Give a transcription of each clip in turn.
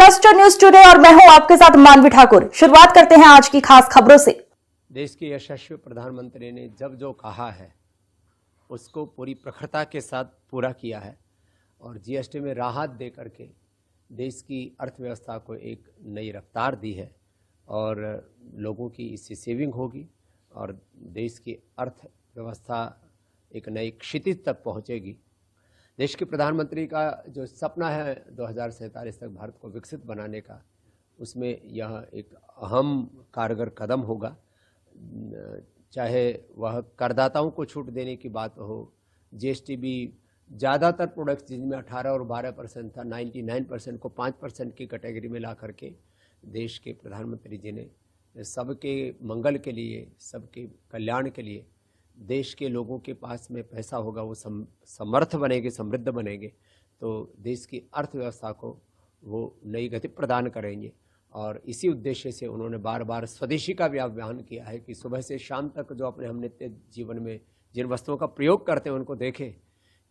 Cluster news today और मैं हूं आपके साथ मानवी ठाकुर। शुरुआत करते हैं आज की खास खबरों से। देश के यशस्वी प्रधानमंत्री ने जब जो कहा है उसको पूरी प्रखरता के साथ पूरा किया है और जीएसटी में राहत दे करके देश की अर्थव्यवस्था को एक नई रफ्तार दी है और लोगों की इससे सेविंग होगी और देश की अर्थव्यवस्था एक नई क्षितिज तक पहुंचेगी। देश के प्रधानमंत्री का जो सपना है 2047 तक भारत को विकसित बनाने का, उसमें यह एक अहम कारगर कदम होगा। चाहे वह करदाताओं को छूट देने की बात हो, जीएसटी भी ज़्यादातर प्रोडक्ट्स जिनमें 18 और 12% था, 99% को 5% की कैटेगरी में ला करके देश के प्रधानमंत्री जी ने सबके मंगल के लिए, सबके कल्याण के लिए, देश के लोगों के पास में पैसा होगा, वो समर्थ बनेंगे, समृद्ध बनेंगे, तो देश की अर्थव्यवस्था को वो नई गति प्रदान करेंगे। और इसी उद्देश्य से उन्होंने बार बार स्वदेशी का भी आह्वान किया है कि सुबह से शाम तक जो अपने हम नित्य जीवन में जिन वस्तुओं का प्रयोग करते हैं उनको देखें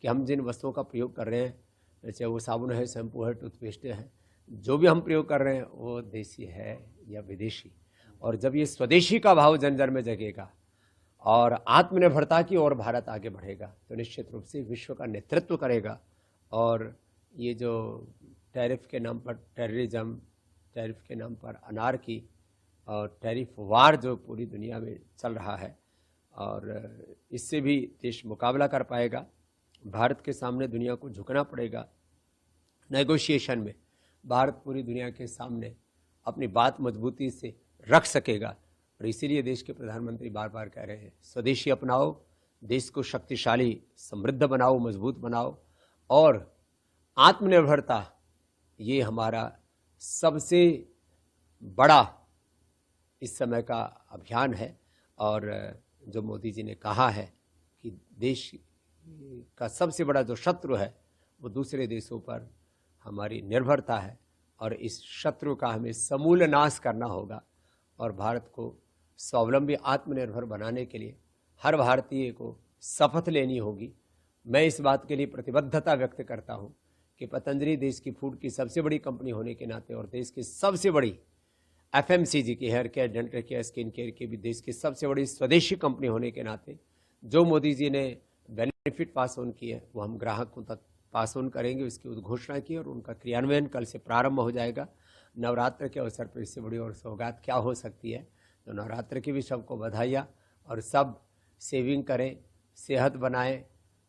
कि हम जिन वस्तुओं का प्रयोग कर रहे हैं, चाहे वो साबुन है, शैम्पू है, टूथपेस्ट है, जो भी हम प्रयोग कर रहे हैं वो देसी है या विदेशी। और जब ये स्वदेशी का भाव जन जन में जगेगा और आत्मनिर्भरता की ओर भारत आगे बढ़ेगा तो निश्चित रूप से विश्व का नेतृत्व करेगा। और ये जो टैरिफ के नाम पर टेररिज्म, टैरिफ के नाम पर अनारकी और टैरिफ वार जो पूरी दुनिया में चल रहा है, और इससे भी देश मुकाबला कर पाएगा। भारत के सामने दुनिया को झुकना पड़ेगा। नेगोशिएशन में भारत पूरी दुनिया के सामने अपनी बात मजबूती से रख सकेगा। और इसीलिए देश के प्रधानमंत्री बार बार कह रहे हैं, स्वदेशी अपनाओ, देश को शक्तिशाली, समृद्ध बनाओ, मजबूत बनाओ। और आत्मनिर्भरता ये हमारा सबसे बड़ा इस समय का अभियान है। और जो मोदी जी ने कहा है कि देश का सबसे बड़ा जो शत्रु है वो दूसरे देशों पर हमारी निर्भरता है और इस शत्रु का हमें समूल नाश करना होगा। और भारत को स्वावलंबी, आत्मनिर्भर बनाने के लिए हर भारतीय को शपथ लेनी होगी। मैं इस बात के लिए प्रतिबद्धता व्यक्त करता हूं कि पतंजलि देश की फूड की सबसे बड़ी कंपनी होने के नाते और देश की सबसे बड़ी एफएमसीजी की, hair care, dental care, skin care की भी देश की सबसे बड़ी स्वदेशी कंपनी होने के नाते जो मोदी जी ने बेनिफिट पास ऑन किए वो हम ग्राहकों तक पास ऑन करेंगे। उसकी उद्घोषणा की और उनका क्रियान्वयन कल से प्रारंभ हो जाएगा। नवरात्र के अवसर पर इससे बड़ी और सौगात क्या हो सकती है। तो नवरात्र की भी सबको बधाइयाँ और सब सेविंग करें, सेहत बनाएं,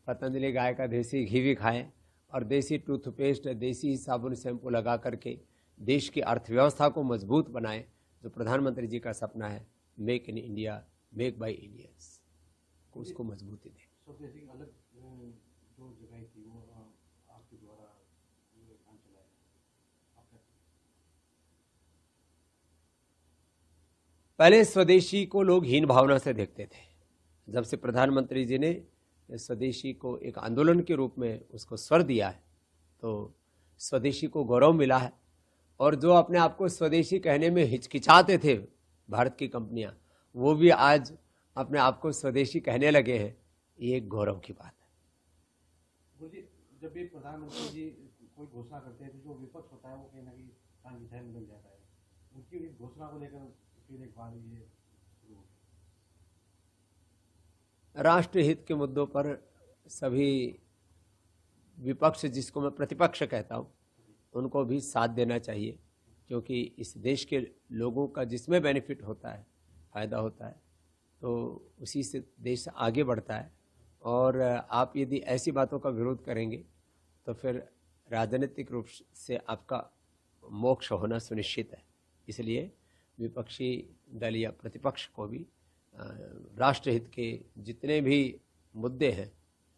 पतंजलि गाय का देसी घी भी खाएं और देसी टूथपेस्ट, देसी साबुन, शैम्पू लगा करके देश की अर्थव्यवस्था को मजबूत बनाएं। जो प्रधानमंत्री जी का सपना है, make in India, make by Indians, उसको मजबूती दें। पहले स्वदेशी को लोग हीन भावना से देखते थे। जब से प्रधानमंत्री जी ने स्वदेशी को एक आंदोलन के रूप में उसको स्वर दिया है तो स्वदेशी को गौरव मिला है। और जो अपने आप को स्वदेशी कहने में हिचकिचाते थे भारत की कंपनियां, वो भी आज अपने आप को स्वदेशी कहने लगे हैं। ये एक गौरव की बात है। जब भी प्रधानमंत्री जी कोई घोषणा करते हैं तो जो विपक्ष होता है वो कहीं ना कहीं कान की में लग जाता है। उनकी घोषणा को लेकर फिर एक बार ये राष्ट्रहित के मुद्दों पर सभी विपक्ष, जिसको मैं प्रतिपक्ष कहता हूँ, उनको भी साथ देना चाहिए, क्योंकि इस देश के लोगों का जिसमें बेनिफिट होता है, फ़ायदा होता है, तो उसी से देश आगे बढ़ता है। और आप यदि ऐसी बातों का विरोध करेंगे तो फिर राजनीतिक रूप से आपका मोक्ष होना सुनिश्चित है। इसलिए विपक्षी दल या प्रतिपक्ष को भी राष्ट्रहित के जितने भी मुद्दे हैं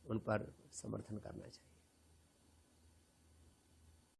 उन पर समर्थन करना चाहिए।